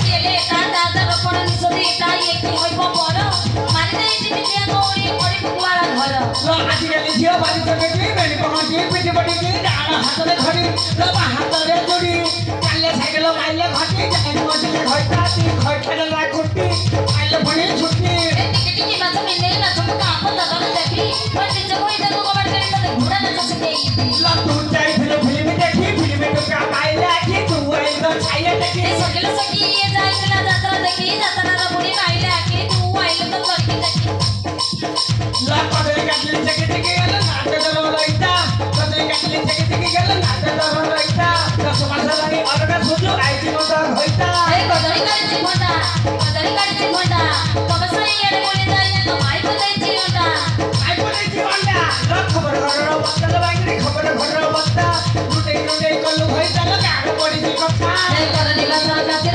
কেলে তা দাদা রপণ নিসদি তাই একটি হইব বড় মারি দেই জিতিয়া গৌরী করি কুয়ারা ঘর লো আজিকালি ঝিও বাজি চকেটি বেনি পহঁচি পিটি পটিকি ডান হাতরে ঘড়ি লো বা হাতরে জুড়ি চালে সাইকেল মাইলে ঘটি যাই মজলে ঘইতা তি ঘইটা না খুঁটি আইলে বনি ছুটি টিকে টিকে নাচ মিলে নাচ মুকা আপন দাদা দেখি পটি জগই দাদু কবার করে তো ঘোড়া নাচ শিখেই লো তু যাই ফিল্ম দেখি ফিল্মে তো কা পাইলা কি তু আই তো ছাইয়া দেখি সকেলে সকিয়ে যাইলা যাত্রা দেখি যাত্রার বুড়ি মাইলা কি তু আইলে তো লড়কি দেখি লো কদরে কাটলি থেকে থেকে গেল নাতে ধরো লইতা কদরে কাটলি থেকে থেকে গেল নাতে ধরো লইতা 10 মাস লাগি অরটা সুজু আইতি মতো হইতা এই কদরি কাটছি ঘন্টা তবে সাই এর বলে যাই না তো মাই বলেই জীবনটা আই বলে জীবনটা লো খবর ঘরর বদল বাইরে খবর ঘরর বদল রুটে রুটে কলু হইতা লো কার পড়ি কথা এই কদরি কাটছি